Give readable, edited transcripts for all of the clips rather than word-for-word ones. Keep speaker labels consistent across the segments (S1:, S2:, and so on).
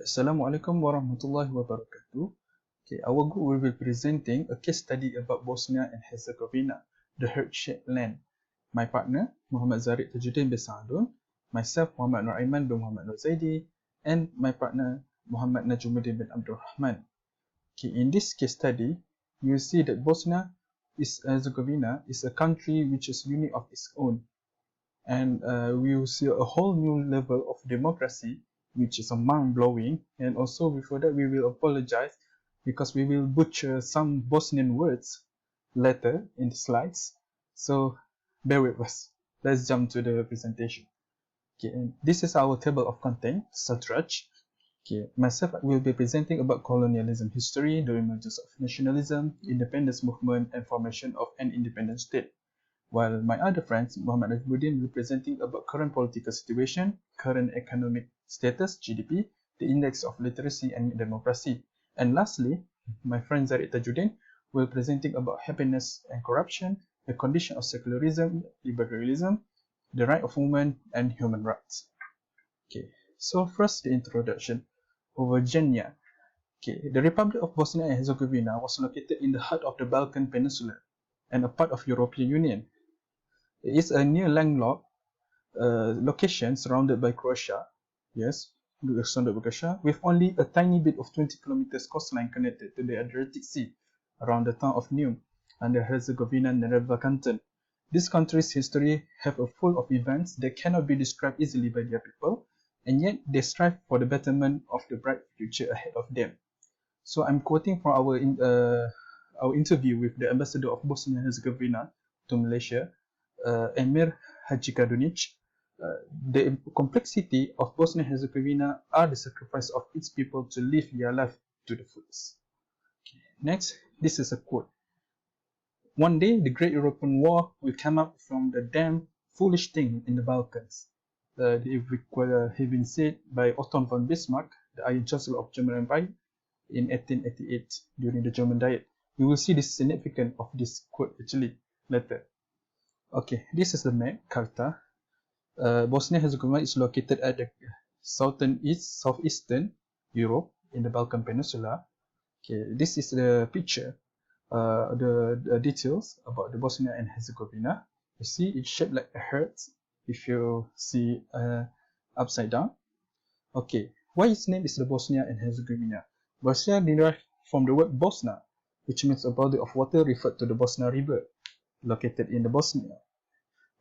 S1: Assalamualaikum warahmatullahi wabarakatuh. Our group will be presenting a case study about Bosnia and Herzegovina, the heart-shaped land. My partner, Muhammad TAJUDDIN bin SAADON, myself, Muhammad Aiman bin Muhammad Zaidi, and my partner, Muhammad NAJMUDDIN bin RAHMAN. In this case study, you will see that Bosnia Herzegovina is a country which is unique of its own, and we will see a whole new level of democracy which is mind-blowing. And also before that, we will apologize because we will butcher some Bosnian words later in the slides, so bear with us. Let's jump to the presentation. And this is our table of content, ZARRIQ. Myself will be presenting about colonialism history, the emergence of nationalism, independence movement, and formation of an independent state. While my other friends, Muhammad NAJMUDDIN, will be presenting about current political situation, current economic status, GDP, the index of literacy and democracy. And lastly, my friend Zaidi TAJUDDIN will be presenting about happiness and corruption, the condition of secularism, liberalism, the right of women, and human rights. So first the introduction. Virginia. The Republic of Bosnia and Herzegovina was located in the heart of the Balkan Peninsula and a part of European Union. It is a near landlocked location surrounded by Croatia, with only a tiny bit of 20 kilometers coastline connected to the Adriatic Sea around the town of Neum under Herzegovina Neretva canton. This country's history have a full of events that cannot be described easily by their people, and yet they strive for the betterment of the bright future ahead of them. So I'm quoting from our interview with the ambassador of Bosnia and Herzegovina to Malaysia, Emir Hajikadunic. The complexity of Bosnia and Herzegovina are the sacrifice of its people to live their life to the fullest. Next, this is a quote. One day, the Great European War will come up from the damn foolish thing in the Balkans. It have been said by Otto von Bismarck, the Iron Chancellor of German Empire, in 1888 during the German Diet. We will see the significance of this quote actually later. This is the map, Carta. Bosnia and Herzegovina is located at the southeastern Europe in the Balkan Peninsula. This is the picture, the details about the Bosnia and Herzegovina. You see, it's shaped like a heart if you see upside down. Why its name is the Bosnia and Herzegovina? Bosnia derived from the word Bosna, which means a body of water referred to the Bosna River, located in the Bosnia.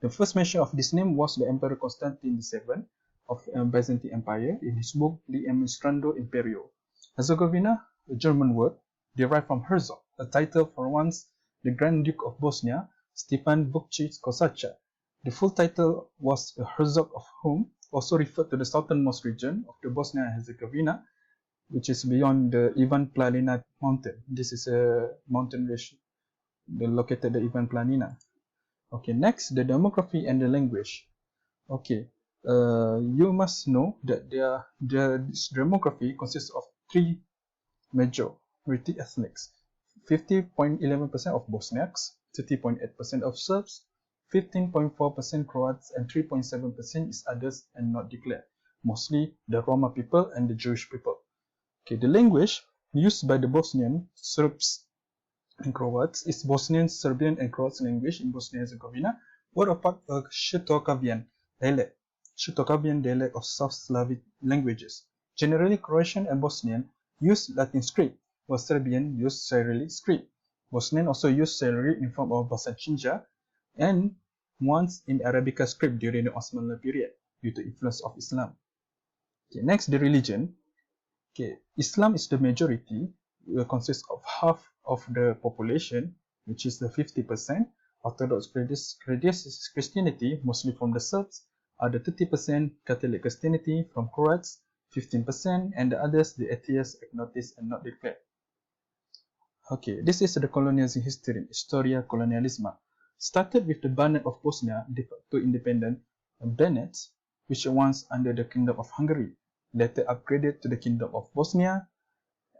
S1: The first mention of this name was the Emperor Constantine VII of the Byzantine Empire in his book De Administrando Imperio. Herzegovina, a German word, derived from Herzog, a title for once the Grand Duke of Bosnia, Stefan Vukčić Kosacha. The full title was the Herzog of Home, also referred to the southernmost region of the Bosnia and Herzegovina, which is beyond the Ivan Planina mountain. This is a mountain range located at the Ivan Planina. Next, the demography and the language. You must know that this demography consists of three majority ethnics: 50.11% of Bosniaks, 30.8% of Serbs, 15.4% Croats, and 3.7% is others and not declared, mostly the Roma people and the Jewish people. The language used by the Bosnian, Serbs, and Croats is Bosnian, Serbian, and Croats language in Bosnia and Herzegovina, or a part of Shtokavian dialect of South Slavic languages. Generally, Croatian and Bosnian use Latin script, while Serbian use Cyrillic script. Bosnian also use Cyrillic in form of Bosančija, and once in Arabica script during the Osmanli period due to influence of Islam. Next, the religion. Islam is the majority, consists of half of the population, which is the 50%. Orthodox Christianity, mostly from the Serbs, are the 30%, Catholic Christianity from Croats, 15%, and the others, the atheists, agnostics, and not declared. This is the colonialism history, Historia Colonialisma. Started with the Banat of Bosnia, de facto independent, Banat, which was once under the Kingdom of Hungary, later upgraded to the Kingdom of Bosnia.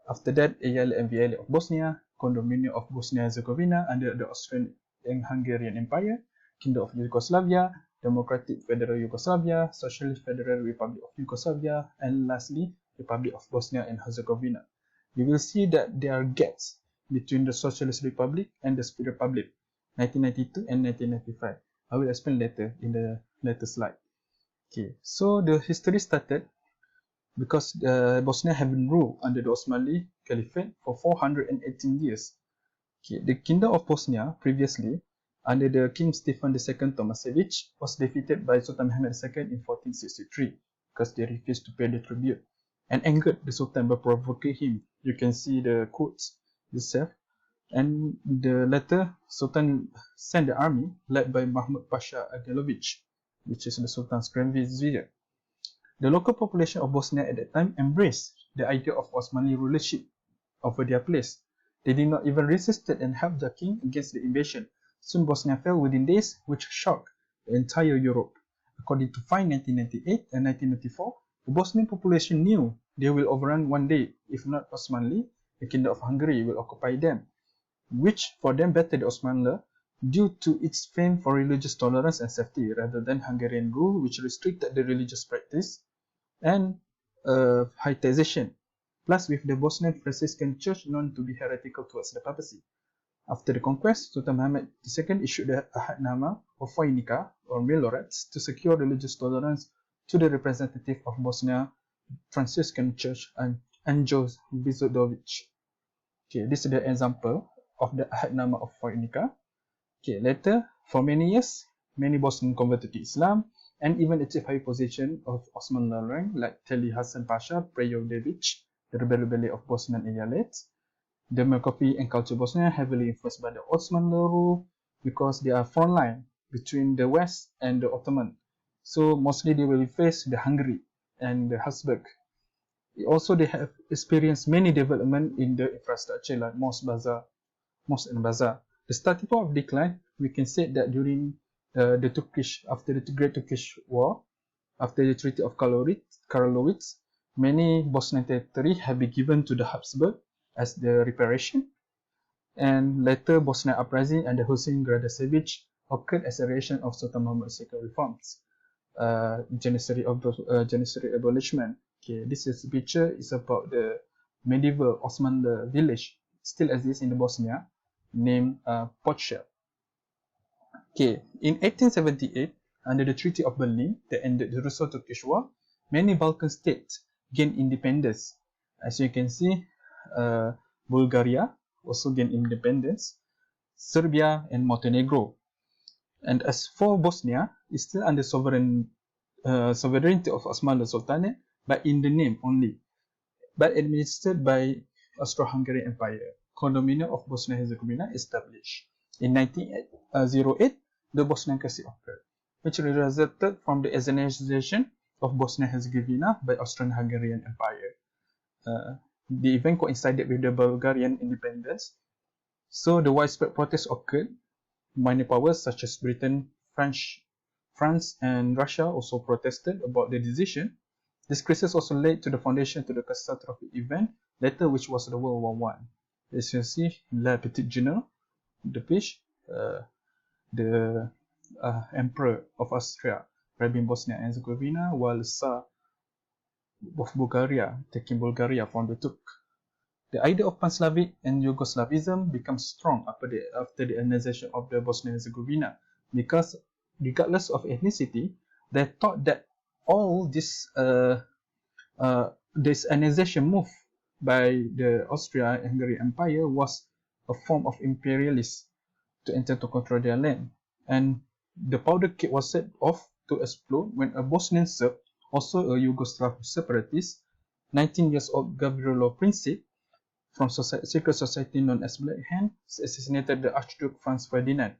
S1: After that, Eyal and Viale of Bosnia, Condominium of Bosnia and Herzegovina under the Austrian and Hungarian Empire, Kingdom of Yugoslavia, Democratic Federal Yugoslavia, Socialist Federal Republic of Yugoslavia, and lastly, Republic of Bosnia and Herzegovina. You will see that there are gaps between the Socialist Republic and the Split Republic, 1992 and 1995. I will explain later in the later slide. Okay, so the history started because Bosnia have been ruled under the Osmanli Caliphate for 418 years. Okay, the Kingdom of Bosnia previously, under the King Stephen II Tomasevic, was defeated by Sultan Mehmed II in 1463 because they refused to pay the tribute and angered the Sultan by provoking him. You can see the quotes itself. And the latter, Sultan sent the army led by Mahmud Pasha Agelovic, which is the Sultan's grand vizier. The local population of Bosnia at that time embraced the idea of Osmanli rulership over their place. They did not even resist and helped the king against the invasion. Soon Bosnia fell within days, which shocked the entire Europe. According to FINE 1998 and 1994, the Bosnian population knew they will overrun one day. If not Osmanli, the Kingdom of Hungary will occupy them, which for them bettered the Osmanli due to its fame for religious tolerance and safety rather than Hungarian rule, which restricted the religious practice and high taxation, plus with the Bosnian Franciscan Church known to be heretical towards the papacy. After the conquest, Sultan Mehmed II issued the Ahadnama of Vojnica or Milorad to secure religious tolerance to the representative of Bosnia Franciscan Church and Anjo Bizodovic. Okay, this is the example of the Ahadnama of Vojnica. Okay, later, for many years, many Bosnians converted to Islam and even achieved high position of Osman rank like Teli Hasan Pasha Prejodevic, the rebel of Bosnian Eyalets. Demography and culture Bosnia heavily influenced by the Osmanli rule because they are front line between the West and the Ottoman. So mostly they will face the Hungary and the Habsburg. Also, they have experienced many development in the infrastructure like mosque and bazaar. The starting point of decline, we can say that during after the Great Turkish War, after the Treaty of Karlowitz, many Bosnian territory have been given to the Habsburg as the reparation, and later Bosnian uprising and the Hussein Gradasevic occurred as a reaction of Sultan Muhammad II reforms, Janissary abolishment. Okay, this is picture is about the medieval Osman village still exists in the Bosnia, named Potshel. Okay, in 1878, under the Treaty of Berlin that ended the Russo-Turkish War, many Balkan states gained independence. As you can see, Bulgaria also gained independence, Serbia and Montenegro. And as for Bosnia, it's still under sovereignty of Osmanli Sultanate, but in the name only, but administered by Austro-Hungarian Empire. Condominium of Bosnia-Herzegovina established. In 1908, the Bosnian Crisis occurred, which resulted from the Asianization of Bosnia-Herzegovina by Austro-Hungarian Empire. The event coincided with the Bulgarian independence, so the widespread protests occurred. Minor powers such as Britain, France, and Russia also protested about the decision. This crisis also led to the foundation to the catastrophic event later, which was the World War I. As you see, La Petite General, the page, the Emperor of Austria grabbing Bosnia and Herzegovina, while the Tsar of Bulgaria taking Bulgaria from the Turk. The idea of Pan-Slavic and Yugoslavism becomes strong after the annexation of the Bosnia and Herzegovina, because regardless of ethnicity, they thought that all this annexation move by the Austro-Hungarian Empire was a form of imperialism to enter to control their land, and the powder keg was set off to explode when a Bosnian Serb, also a Yugoslav separatist, 19 years old Gavrilo Princip, from secret society known as Black Hand, assassinated the Archduke Franz Ferdinand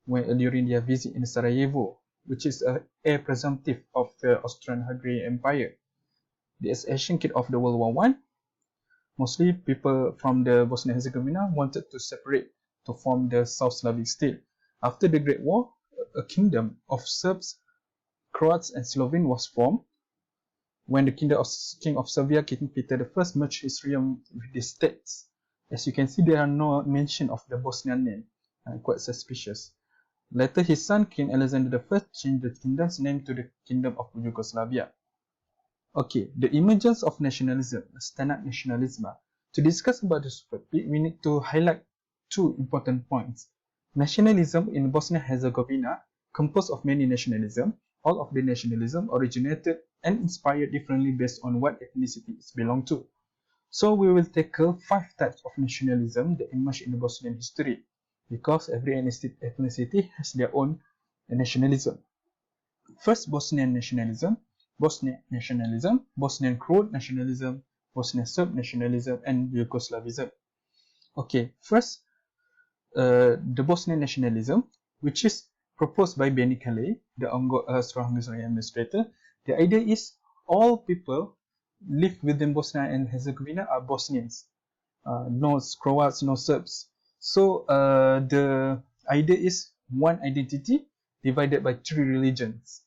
S1: during their visit in Sarajevo, which is an heir presumptive of the Austrian-Hungarian Empire. The assassination kicked off the World War I. Mostly people from the Bosnia-Herzegovina wanted to separate to form the South Slavic state. After the Great War, a kingdom of Serbs, Croats, and Slovenes was formed. When the King of Serbia, King Peter I, merged his realm with the states. As you can see, there are no mention of the Bosnian name, quite suspicious. Later, his son, King Alexander I, changed the kingdom's name to the Kingdom of Yugoslavia. Okay, the emergence of nationalism, stand-up nationalism. To discuss about this topic, we need to highlight two important points. Nationalism in Bosnia-Herzegovina composed of many nationalism. All of the nationalism originated and inspired differently based on what ethnicity it belonged to. So we will tackle 5 types of nationalism that emerged in the Bosnian history, because every ethnicity has their own nationalism. First, Bosnian nationalism, Bosnian Croat nationalism, Bosnian Serb nationalism, and Yugoslavism. Okay, first, the Bosnian nationalism, which is proposed by Benny Calais, the Austro-Hungarian administrator. The idea is all people live within Bosnia and Herzegovina are Bosnians, no Croats, no Serbs. So the idea is one identity divided by 3 religions,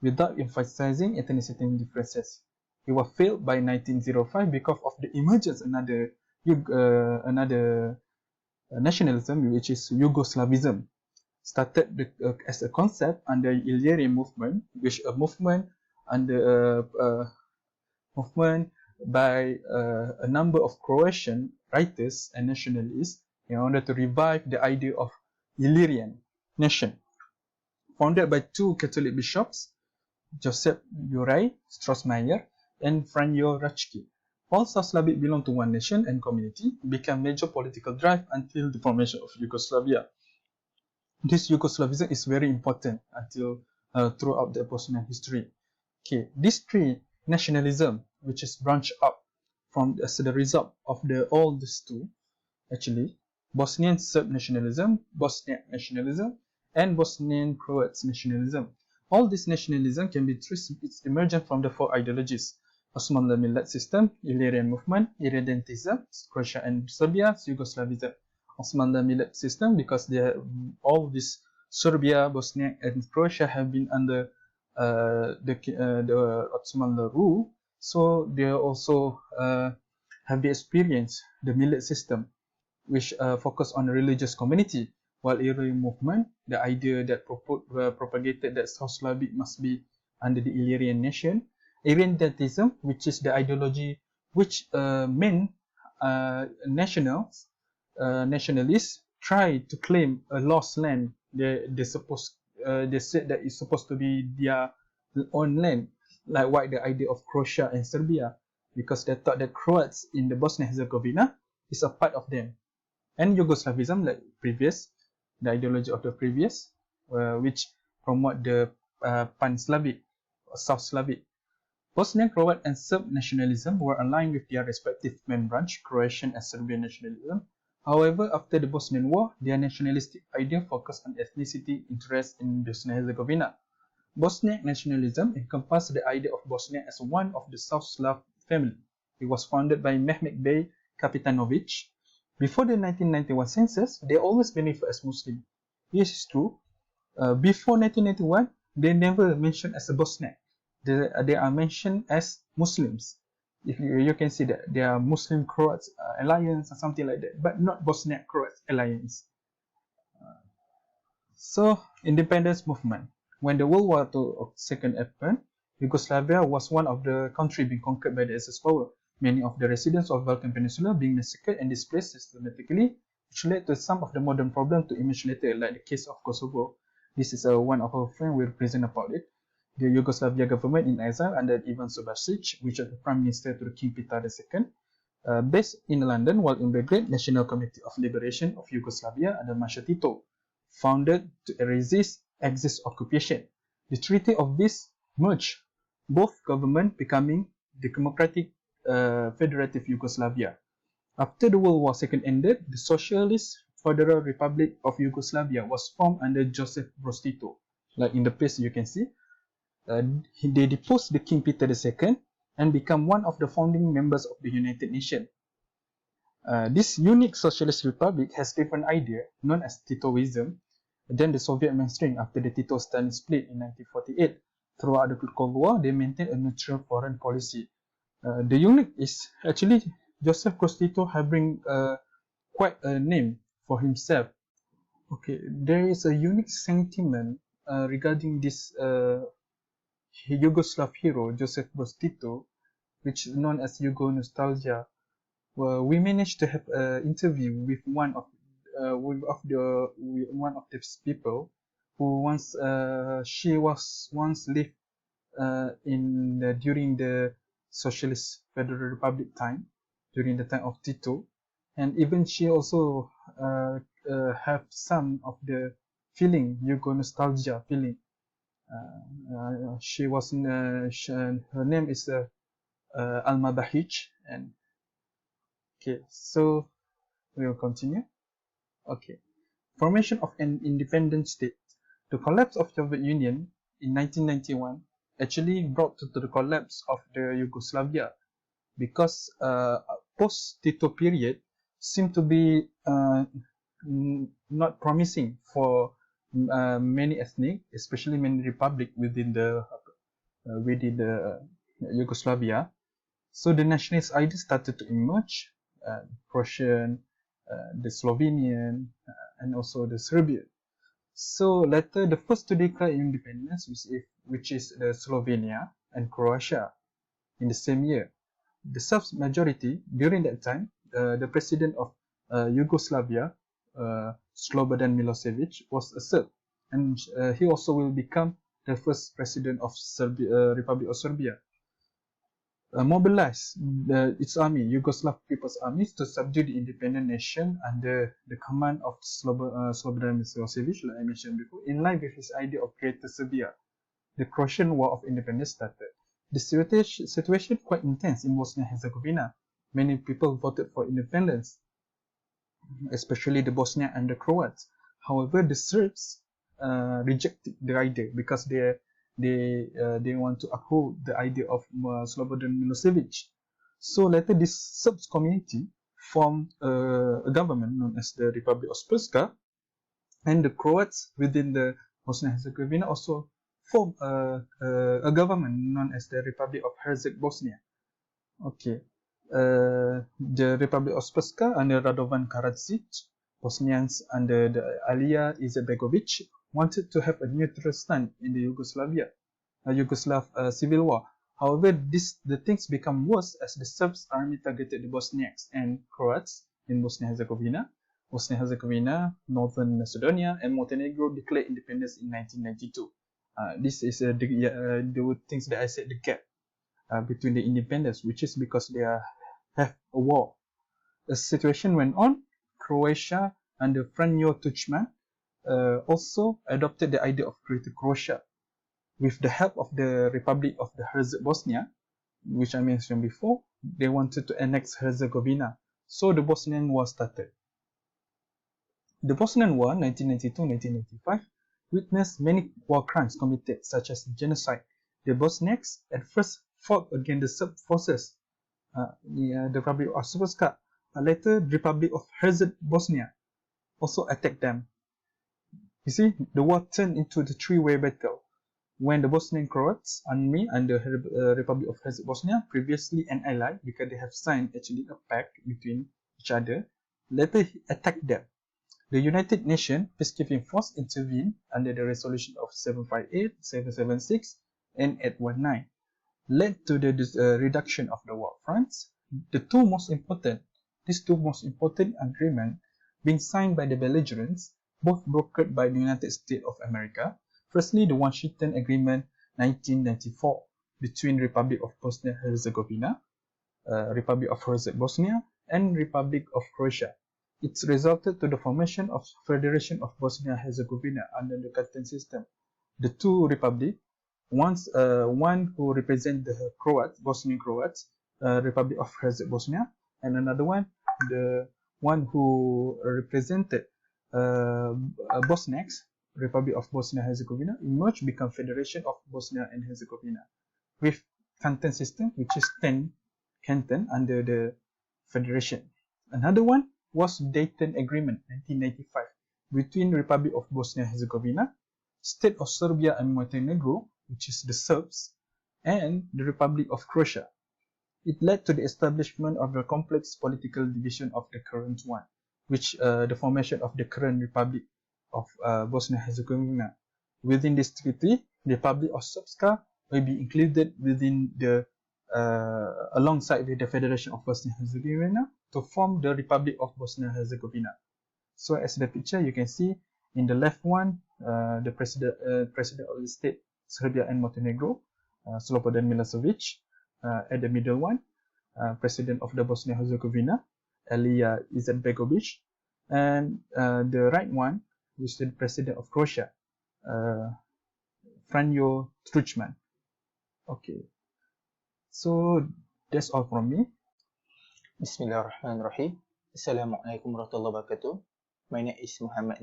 S1: without emphasizing ethnicity differences. It was failed by 1905 because of the emergence another nationalism, which is Yugoslavism, started as a concept under Illyrian movement, which a movement under movement by a number of Croatian writers and nationalists in order to revive the idea of Illyrian nation. Founded by 2 Catholic bishops, Joseph Juraj Strossmayer and Franjo Rački. All South Slavic belong to one nation and community, became major political drive until the formation of Yugoslavia. This Yugoslavism is very important until throughout the Bosnian history. Okay, these 3 nationalism, which is branched up from as the result of all these 2, actually, Bosnian Serb nationalism, Bosniak nationalism, and Bosnian Croats nationalism. All this nationalism can be traced its emergence from the 4 ideologies: Osmanlı Millet system, Illyrian movement, irredentism, Croatia and Serbia, Yugoslavism. Osmanlı Millet system, because all this Serbia, Bosnia, and Croatia have been under the Ottoman rule, so they also have experienced the Millet system, which focus on the religious community, while Illyrian movement, the idea that propagated that South Slavic must be under the Illyrian nation. Irredentism, which is the ideology which men nationalists try to claim a lost land. They said that it's supposed to be their own land, like what the idea of Croatia and Serbia, because they thought that Croats in the Bosnia-Herzegovina is a part of them. And Yugoslavism, like previous, the ideology of the previous, which promote the Pan-Slavic, South Slavic. Bosnian, Croat, and Serb nationalism were aligned with their respective main branch, Croatian and Serbian nationalism. However, after the Bosnian War, their nationalistic idea focused on ethnicity interest in Bosnia-Herzegovina. Bosniak nationalism encompassed the idea of Bosnia as one of the South Slav family. It was founded by Mehmet Bey Kapitanovic. Before the 1991 census, they always been referred as Muslim. This is true. Before 1991, they never mentioned as a Bosniak. They are mentioned as Muslims. If you can see that they are Muslim Croats alliance or something like that, but not Bosniak Croats alliance. So, independence movement. When the World War II happened, Yugoslavia was one of the countries being conquered by the Axis power. Many of the residents of Balkan Peninsula being massacred and displaced systematically, which led to some of the modern problems to emerge later, like the case of Kosovo. This is one of our friends will present about it. The Yugoslavia government in exile under Ivan Subasic, which was the Prime Minister to the King Peter II, based in London, while in Belgrade, National Committee of Liberation of Yugoslavia under Marshal Tito, founded to resist Axis occupation. The Treaty of Peace merged both governments, becoming the Democratic Federative Yugoslavia. After the World War II ended, the Socialist Federal Republic of Yugoslavia was formed under Joseph Broz Tito. Like in the page you can see, they deposed the King Peter II and become one of the founding members of the United Nations. This unique socialist republic has different idea known as Titoism than the Soviet mainstream after the Tito-Stalin split in 1948. Throughout the Cold War, they maintained a neutral foreign policy. The unique is actually Joseph Broz Tito have bring quite a name for himself. Okay, there is a unique sentiment regarding this Yugoslav hero Joseph Broz Tito, which is known as Yugo Nostalgia. We managed to have an interview with one of these people who once she was once lived during the Socialist Federal Republic time, during the time of Tito, and even she also have some of the feeling, Yugo nostalgia feeling. She was her name is Alma Bahic, and okay, so we will continue. Okay, formation of an independent state. The collapse of Soviet Union in 1991 actually brought to the collapse of the Yugoslavia, because post-Tito period seemed to be not promising for many ethnic, especially many republic within the Yugoslavia. So the nationalist idea started to emerge, Croatian, the Slovenian, and also the Serbian. So later, the first to declare independence, which is Slovenia and Croatia, in the same year. The Serbs majority during that time, the president of Yugoslavia, Slobodan Milosevic, was a Serb, and he also will become the first president of Republic of Serbia. Mobilized its army, Yugoslav People's Army, to subdue the independent nation under the command of Slobodan Milosevic, like I mentioned before, in line with his idea of Greater Serbia. The Croatian War of Independence started. The situation quite intense in Bosnia and Herzegovina. Many people voted for independence, especially the Bosnian and the Croats. However, the Serbs rejected the idea because they want to uphold the idea of Slobodan Milosevic. So later, this Serbs community formed a government known as the Republic of Srpska, and the Croats within the Bosnia and Herzegovina also formed a government known as the Republic of Herzegovina. Okay, the Republic of Srpska under Radovan Karadzic, Bosnians under the Alija Izetbegovic wanted to have a neutral stand in the Yugoslav civil war. However, the things become worse as the Serbs army targeted the Bosniaks and Croats in Bosnia and Herzegovina, Northern Macedonia, and Montenegro declared independence in 1992. This is the things that I said, the gap between the independence, which is because they have a war. The situation went on. Croatia under Franjo Tuđman also adopted the idea of Greater Croatia with the help of the Republic of the Bosnia, which I mentioned before. They wanted to annex Herzegovina, so the Bosnian War started. The Bosnian War, 1992-1995, witnessed many war crimes committed, such as genocide. The Bosniaks at first fought against the Serb forces, the Republic of Srpska. Later, the Republic of Herzegovina also attacked them. You see, the war turned into the three-way battle. When the Bosnian Croats army and the Republic of Herzegovina, previously an ally because they have signed actually a pact between each other, later attacked them. The United Nations peacekeeping force intervened under the resolution of 758, 776, and 819, led to the reduction of the war fronts. These two most important agreements being signed by the belligerents, both brokered by the United States of America. Firstly, the Washington Agreement 1994 between Republic of Bosnia and Herzegovina, Republic of Herzegovina, and Republic of Croatia. It resulted to the formation of Federation of Bosnia and Herzegovina under the Cartan system. The two republics, one who represent the Croats, Bosnian Croats, Republic of Herzegovina, and another one, the one who represented Bosniaks, Republic of Bosnia and Herzegovina, emerged, become Federation of Bosnia and Herzegovina with canton system, which is 10 canton under the Federation. Another one was Dayton Agreement 1995 between Republic of Bosnia and Herzegovina, State of Serbia and Montenegro, which is the Serbs, and the Republic of Croatia. It led to the establishment of a complex political division of the current one, which the formation of the current Republic of Bosnia and Herzegovina. Within this treaty, the Republic of Srpska will be included within the alongside with the Federation of Bosnia and Herzegovina to form the Republic of Bosnia and Herzegovina. So as the picture you can see in the left one, the president of the state Serbia and Montenegro, Slobodan Milosevic. At the middle one, president of the Bosnia and Herzegovina, Alija Izetbegovic, and the right one, which is the president of Croatia, Franjo Tuđman. Okay, so that's all from me.
S2: Bismillahirrahmanirrahim. Assalamualaikum warahmatullahi wabarakatuh. My name is MUHAMAD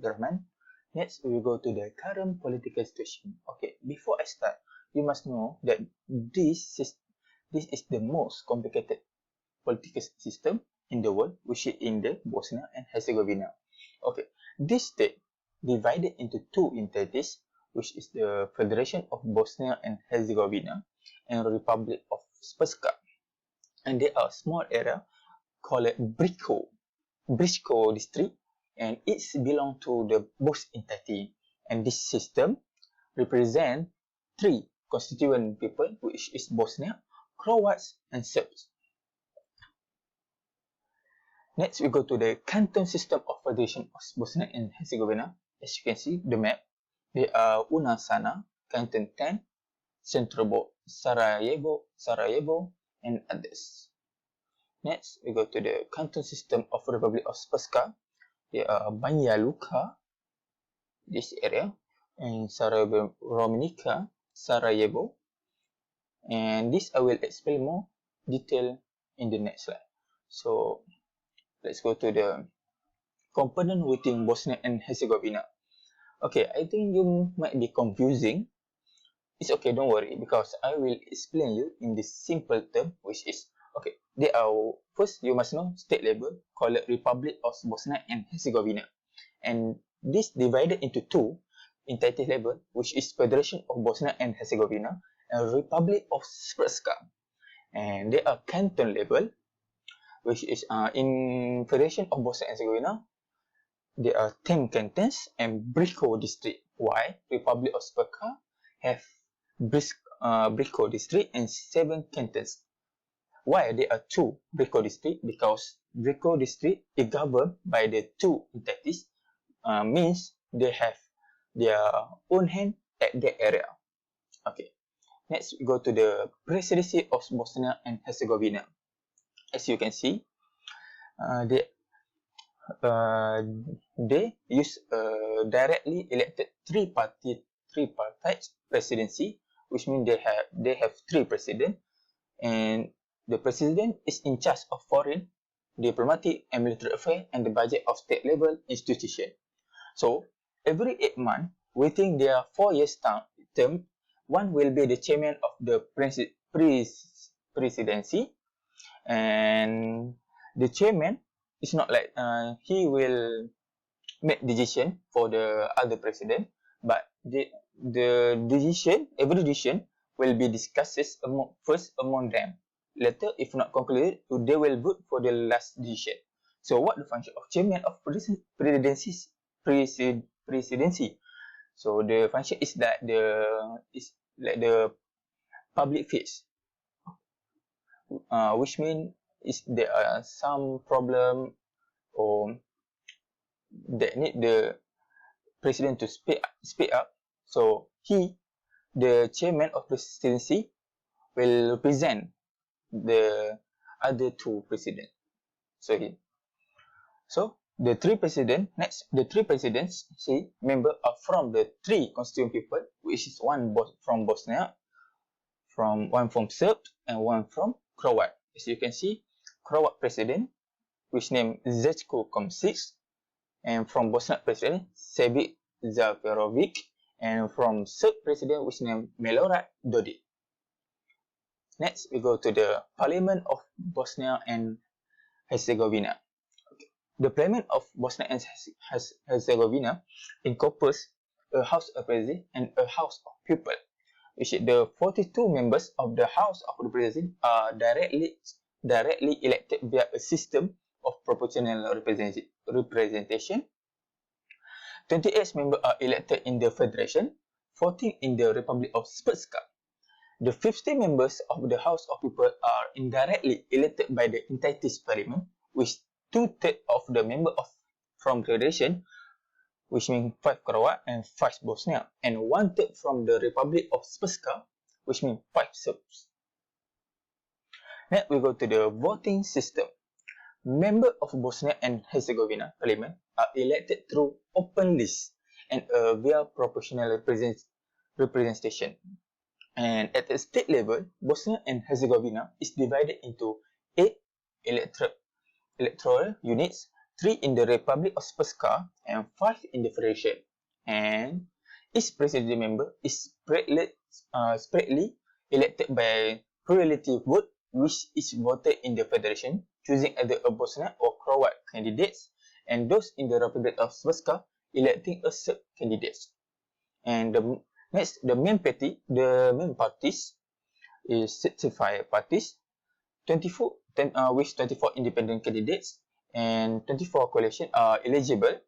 S2: RAHMAN. Next, we will go to the current political situation. Okay, before I start, you must know that this is the most complicated political system in the world, which is in the Bosnia and Herzegovina. Okay, this state divided into two entities, which is the Federation of Bosnia and Herzegovina and Republic of Srpska. And there are a small area called Brčko district, and it belongs to the both entity. And this system represents three constituent people, which is Bosnia, Croats, and Serbs. Next, we go to the canton system of Federation of Bosnia and Herzegovina. As you can see, the map, they are Una Sana, Canton 10, Centrobo, Sarajevo, and others. Next, we go to the canton system of Republic of Srpska. They are Banja Luka, this area, and Sarajevo, Romanica, Sarajevo. And this I will explain more detail in the next slide. So let's go to the component within Bosnia and Herzegovina. Okay, I think you might be confusing. It's okay, don't worry, because I will explain you in this simple term, which is, okay, they are, first you must know state level called Republic of Bosnia and Herzegovina. And this divided into two entity level, which is Federation of Bosnia and Herzegovina and Republic of Srpska. And they are canton level, which is in Federation of Bosnia and Herzegovina, there are 10 cantons and Brčko district. Why? Republic of Srpska have Brčko district and 7 cantons. Why there are 2 Brčko district? Because Brčko district is governed by the 2 entities, means they have their own hand at that area. Okay. Next, we go to the presidency of Bosnia and Herzegovina. As you can see, they use directly elected three-party presidency, which means they have 3 presidents, and the president is in charge of foreign, diplomatic, and military affairs and the budget of state level institution. So every 8 months, within their 4 years term, one will be the chairman of the presidency, and the chairman is not like he will make decision for the other president, but every decision will be discussed first among them. Later, if not concluded, they will vote for the last decision. So what the function of chairman of presidency? So the function is that the public face, which means there are some problem or that need the president to speak up. So the chairman of presidency, will represent the other 2 presidents. So the 3 presidents, next, the 3 presidents, member are from the 3 constituent people, which is one from Bosnia, one from Serb, and one from Croat. As you can see, Croat president, which name Zečko Komšić, and from Bosnia president, Sević Zaferović, and from Serb president, which name Milorad Dodik. Next, we go to the Parliament of Bosnia and Herzegovina. Okay. The Parliament of Bosnia and Herzegovina encompasses a House of Representatives and a House of People, which the 42 members of the House of Representatives are directly elected via a system of proportional representation. 28 members are elected in the Federation, 14 in the Republic of Srpska, The 50 members of the House of People are indirectly elected by the entities parliament, with 2/3 of the members from Federation, which means 5 Croat and 5 Bosnia, and 1/3 from the Republic of Srpska, which means 5 Serbs. Next, we go to the voting system. Members of Bosnia and Herzegovina parliament are elected through open list and via proportional representation. And at the state level, Bosnia and Herzegovina is divided into 8 electoral units, 3 in the Republic of Srpska and 5 in the Federation. And each president member is spreadly elected by plurality vote, which is voted in the Federation, choosing either a Bosnian or Croat candidates, and those in the Republic of Srpska electing a Serb candidates. And next, the main parties is 65 parties, 24 with 24 independent candidates, and 24 coalition are eligible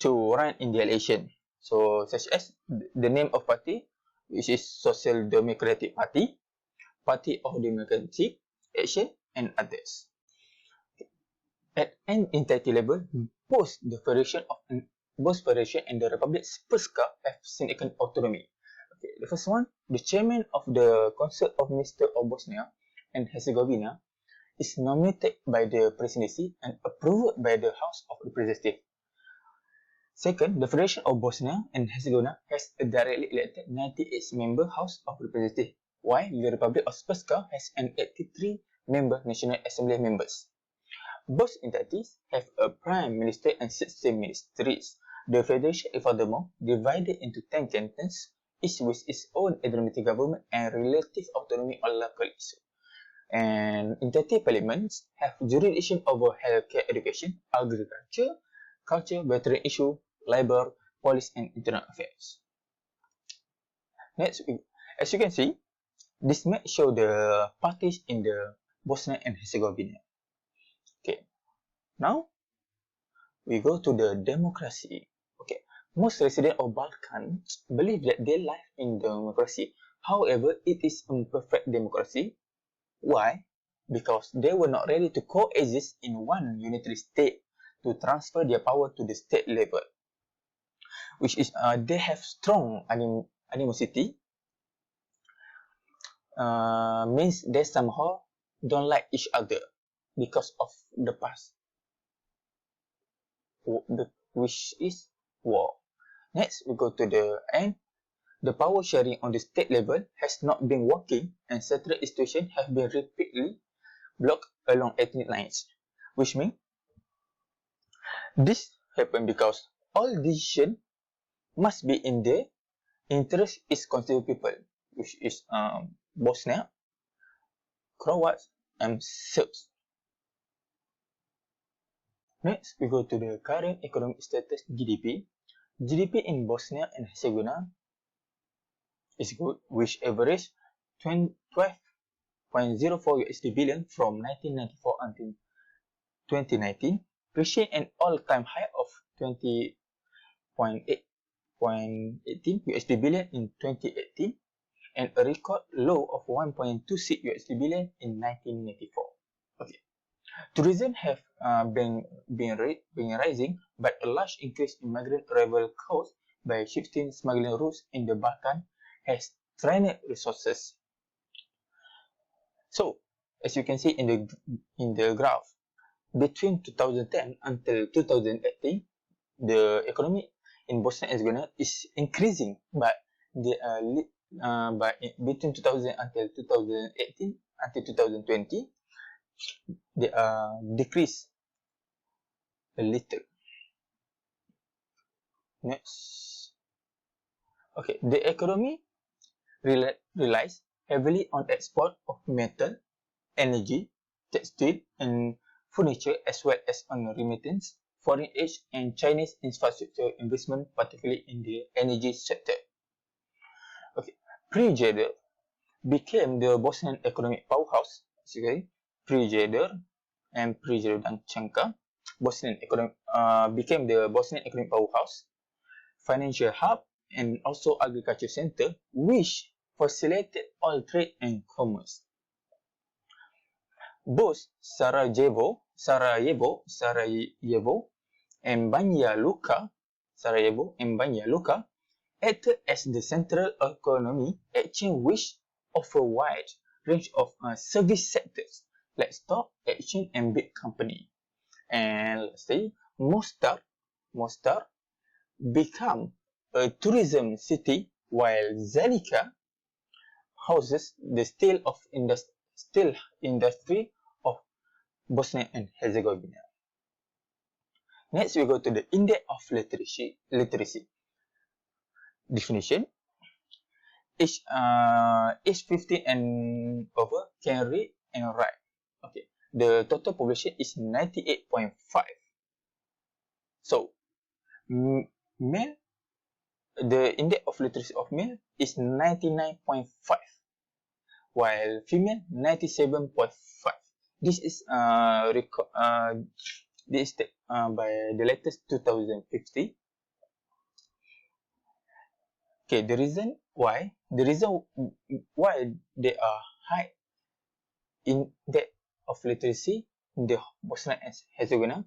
S2: to run in the election. So, such as the name of party, which is Social Democratic Party, Party of Democratic Action, and others. At an entity level, both the Federation and the Republic Srpska have significant autonomy. Okay, the first one, the chairman of the Council of Ministers of Bosnia and Herzegovina is nominated by the presidency and approved by the House of Representatives. Second, the Federation of Bosnia and Herzegovina has a directly elected 98-member House of Representatives, while the Republic of Srpska has an 83-member National Assembly members. Both entities have a Prime Minister and 16 ministries. The Federation is furthermore divided into 10 cantons, each with its own administrative government and relative autonomy on local issues. And entity parliaments have jurisdiction over healthcare, education, agriculture, culture, veteran issue, labor, police, and internal affairs. Next, as you can see, this map shows the parties in the Bosnia and Herzegovina. Okay, now we go to the democracy. Okay, most residents of Balkans believe that they live in democracy. However, it is imperfect democracy. Why? Because they were not ready to coexist in one unitary state to transfer their power to the state level, which is they have strong animosity. Means they somehow don't like each other because of the past, which is war. Next, we go to the end. The power sharing on the state level has not been working, and central institutions have been repeatedly blocked along ethnic lines, which means this happened because all decisions must be in the interest is constituent people, which is Bosnia, Croats, and Serbs. Next, we go to the current economic status GDP. GDP in Bosnia and Herzegovina is good, which averaged 12.04 USD billion from 1994 until 2019, reaching an all-time high of 20.18 USD billion in 2018 and a record low of 1.26 USD billion in 1994. Okay. Tourism have been rising, but a large increase in migrant arrival caused by shifting smuggling routes in the Balkan has strained resources. So, as you can see in the graph, between 2010 until 2018, the economy in Bosnia and Herzegovina is increasing, but between 2000 until 2018 until 2020, they are decreased a little. Next, okay, the economy relies heavily on export of metal, energy, textile, and furniture, as well as on remittance, foreign aid, and Chinese infrastructure investment, particularly in the energy sector. Okay, pre-Jeder became the Bosnian economic powerhouse. Okay, pre-Jeder and pre-Jeder-Dančanka, became the Bosnian economic powerhouse, financial hub, and also agriculture center, which facilitated all trade and commerce. Both Sarajevo, and Banja Luka acted as the central economy exchange which offer wide range of service sectors like stock, exchange and big company. And lastly, Mostar become a tourism city while Zenica houses the steel industry of Bosnia and Herzegovina. Next, we go to the Index of Literacy. Definition: age 15 and over can read and write. Okay, the total population is 98.5. So, male, the index of literacy of male is 99.5, while female 97.5. This is this is by the latest 2050. Okay, the reason why they are high index of literacy in the Bosnia and Herzegovina,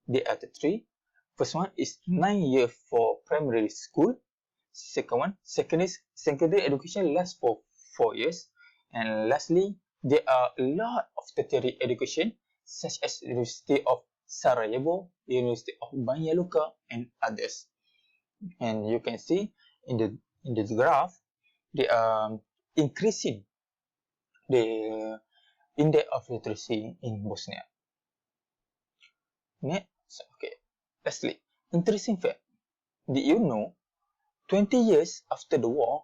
S2: there are the three. First one is 9 years for primary school. Second one, secondary education lasts for 4 years. And lastly, there are a lot of tertiary education such as University of Sarajevo, University of Banja Luka, and others. And you can see in the graph, they are increasing the index of literacy in Bosnia. Next, okay. Lastly, interesting fact. Did you know 20 years after the war,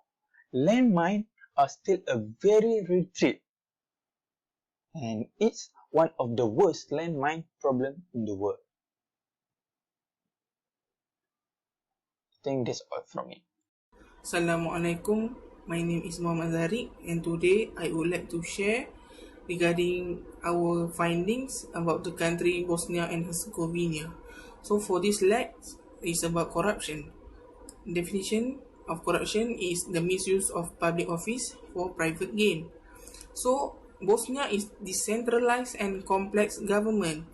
S2: landmines are still a very real threat, and it's one of the worst landmine problems in the world. I think that's all from me.
S3: Assalamualaikum. My name is Muhammad ZARRIQ, and today I would like to share regarding our findings about the country Bosnia and Herzegovina. So for this lecture is about corruption. Definition of corruption is the misuse of public office for private gain. So Bosnia is decentralized and complex government.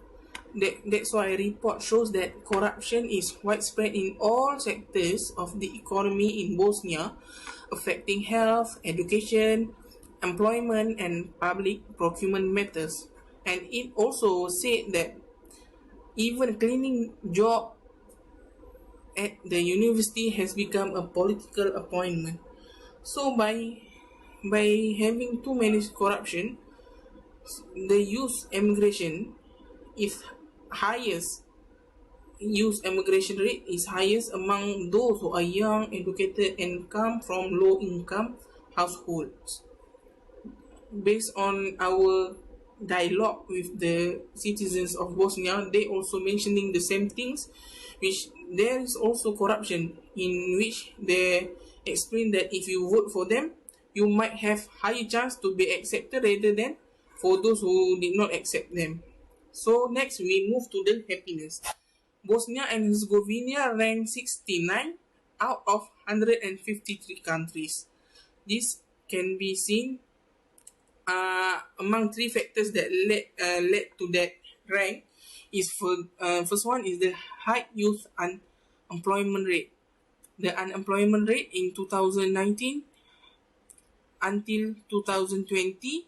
S3: That's why a report shows that corruption is widespread in all sectors of the economy in Bosnia, affecting health, education, employment, and public procurement matters. And it also said that even cleaning job at the university has become a political appointment. So by having too many corruption, the youth immigration is highest. Youth immigration rate is highest among those who are young, educated, and come from low-income households. Based on our dialogue with the citizens of Bosnia, they also mentioning the same things, which there is also corruption, in which they explain that if you vote for them, you might have higher chance to be accepted rather than for those who did not accept them. So next we move to the happiness. Bosnia and Herzegovina ranked 69 out of 153 countries. This can be seen among three factors that led to that rank. First one is the high youth unemployment rate. The unemployment rate in 2019 until 2020,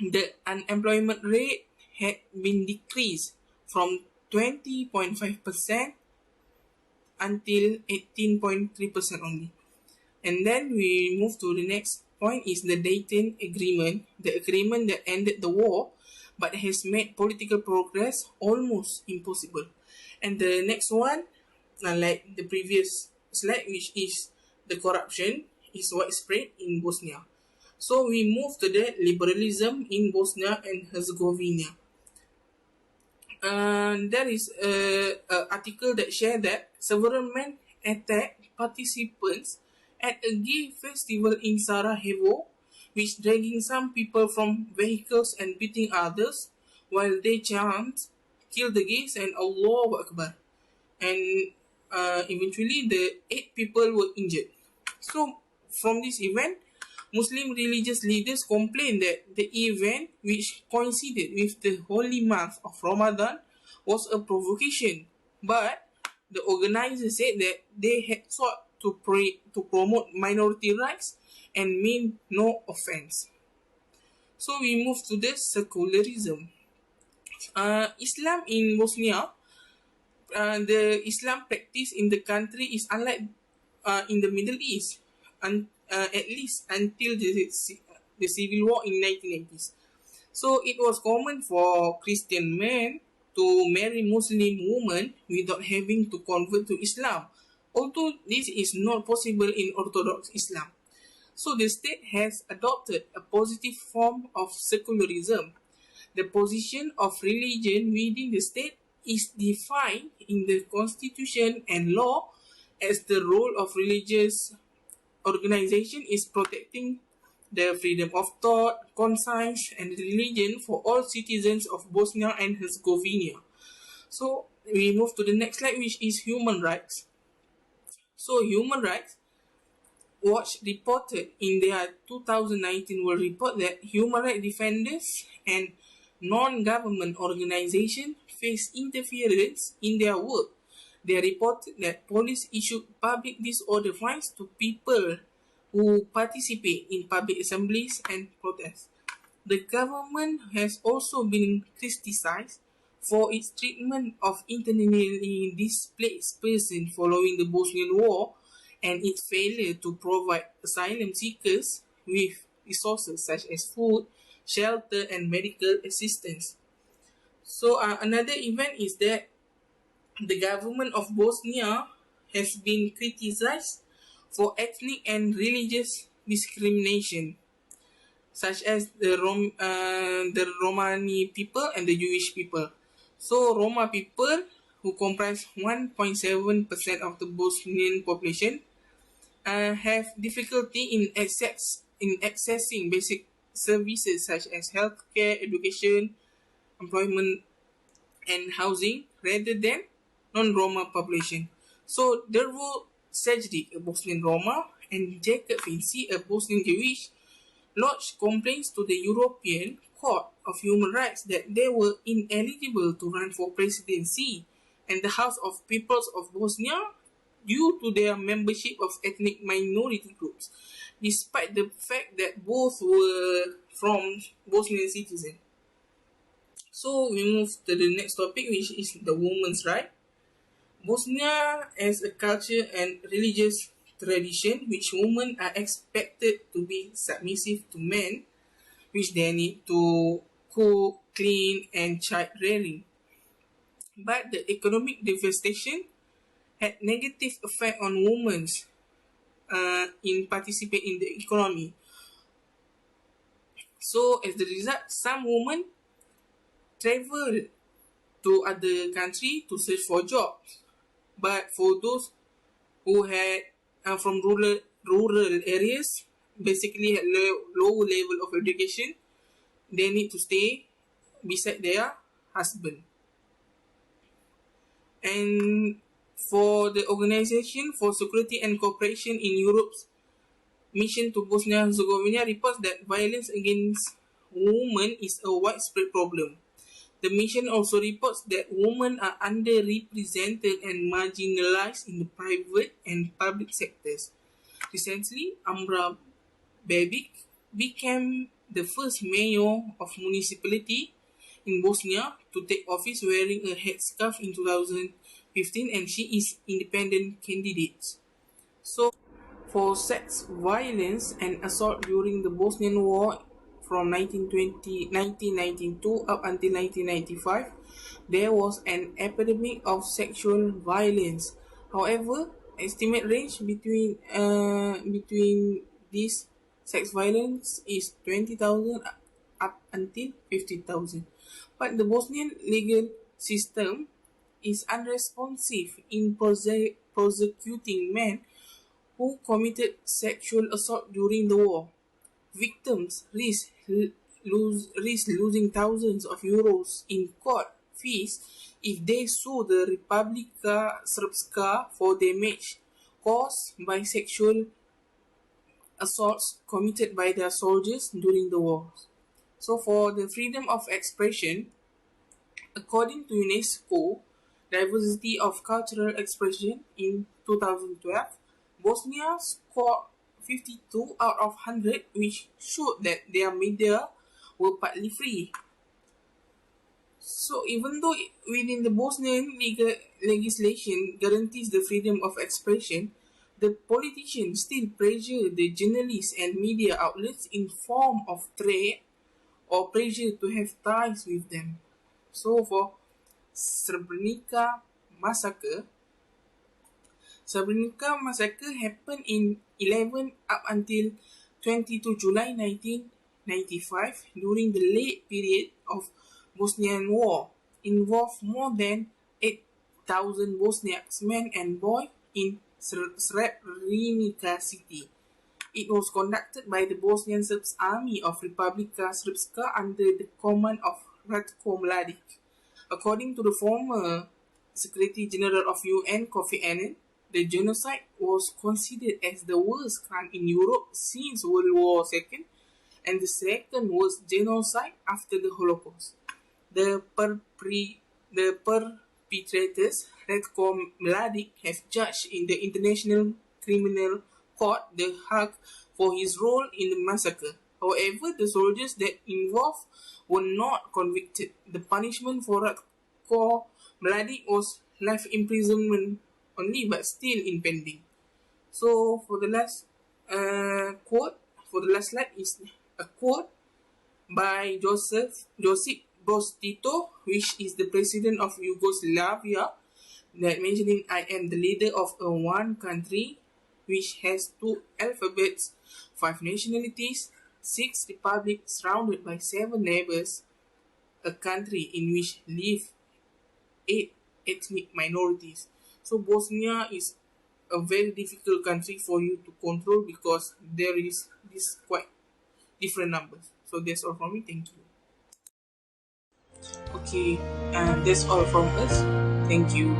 S3: the unemployment rate had been decreased from 20.5% until 18.3% only. And then we move to the next point is the Dayton Agreement, the agreement that ended the war but has made political progress almost impossible. And the next one, like the previous slide, which is the corruption, is widespread in Bosnia. So we move to the liberalism in Bosnia and Herzegovina. There is an article that shared that several men attacked participants at a gay festival in Sarajevo, which dragging some people from vehicles and beating others while they chant, "Kill the gays" and "Allahu Akbar." And eventually the 8 people were injured. So from this event, Muslim religious leaders complained that the event, which coincided with the holy month of Ramadan, was a provocation. But the organizers said that they had sought to promote minority rights and mean no offense. So we move to the secularism. Islam in Bosnia, the Islam practice in the country is unlike in the Middle East, at least until the civil war in 1980s. So it was common for Christian men to marry Muslim women without having to convert to Islam, although this is not possible in Orthodox Islam. So the state has adopted a positive form of secularism. The position of religion within the state is defined in the constitution and law, as the role of religious organization is protecting the freedom of thought, conscience, and religion for all citizens of Bosnia and Herzegovina. So we move to the next slide, which is human rights. So Human Rights Watch reported in their 2019 World Report that human rights defenders and non-government organizations face interference in their work. They reported that police issued public disorder fines to people who participate in public assemblies and protests. The government has also been criticized for its treatment of internally displaced persons following the Bosnian War and its failure to provide asylum seekers with resources such as food, shelter, and medical assistance. So another event is that the government of Bosnia has been criticized for ethnic and religious discrimination, such as the Romani people and the Jewish people. So Roma people, who comprise 1.7% of the Bosnian population, have difficulty in accessing basic services such as healthcare, education, employment, and housing, rather than non-Roma population. So Dervo Zaidi, a Bosnian Roma, and Jacob Finci, a Bosnian Jewish, lodged complaints to the European Court of Human Rights that they were ineligible to run for presidency and the House of Peoples of Bosnia due to their membership of ethnic minority groups, despite the fact that both were from Bosnian citizens. So we move to the next topic, which is the women's right. Bosnia has a culture and religious tradition which women are expected to be submissive to men, which they need to cook, clean, and child rearing. But the economic devastation had negative effect on women in participate in the economy. So as the result, some women travel to other country to search for jobs. But for those who had from rural areas, basically had low level of education, they need to stay beside their husband. And for the Organization for Security and Cooperation in Europe's mission to Bosnia and Herzegovina reports that violence against women is a widespread problem. The mission also reports that women are underrepresented and marginalized in the private and public sectors. Recently, Ambra Bebic became the first mayor of municipality in Bosnia to take office wearing a headscarf in 2015, and she is independent candidate. So, for sex violence and assault during the Bosnian War from 1992 up until 1995, there was an epidemic of sexual violence. However, estimate range between this sex violence is 20,000 up until 50,000. But the Bosnian legal system is unresponsive in prosecuting men who committed sexual assault during the war. Victims risk losing thousands of euros in court fees if they sue the Republika Srpska for damage caused by sexual assaults committed by their soldiers during the war. So for the freedom of expression, according to UNESCO, Diversity of Cultural Expression in 2012, Bosnia scored 52 out of 100, which showed that their media were partly free. So even though within the Bosnian legal legislation guarantees the freedom of expression, the politicians still pressure the journalists and media outlets in form of threat or pressure to have ties with them. So for Srebrenica massacre, Srebrenica massacre happened in 11 up until 22 July 1995 during the late period of Bosnian War, involved more than 8,000 Bosniaks, men and boys, in Srebrenica city. It was conducted by the Bosnian Serbs Army of Republika Srpska under the command of Ratko Mladic. According to the former Secretary General of UN Kofi Annan, the genocide was considered as the worst crime in Europe since World War II and the second worst genocide after the Holocaust. The perpetrators, Ratko Mladic, have judged in the International Criminal Court, The Hague, for his role in the massacre. However, the soldiers that involved were not convicted. The punishment for Ratko Mladic was life imprisonment only, but still impending. So for the last slide is a quote by Josip Broz Tito, which is the president of Yugoslavia, that mentioning, "I am the leader of a one country which has 2 alphabets, 5 nationalities, 6 republics surrounded by 7 neighbors, a country in which live 8 ethnic minorities." So Bosnia is a very difficult country for you to control because there is this quite different numbers. So that's all from me. Thank you. Okay, and that's all from us. Thank you.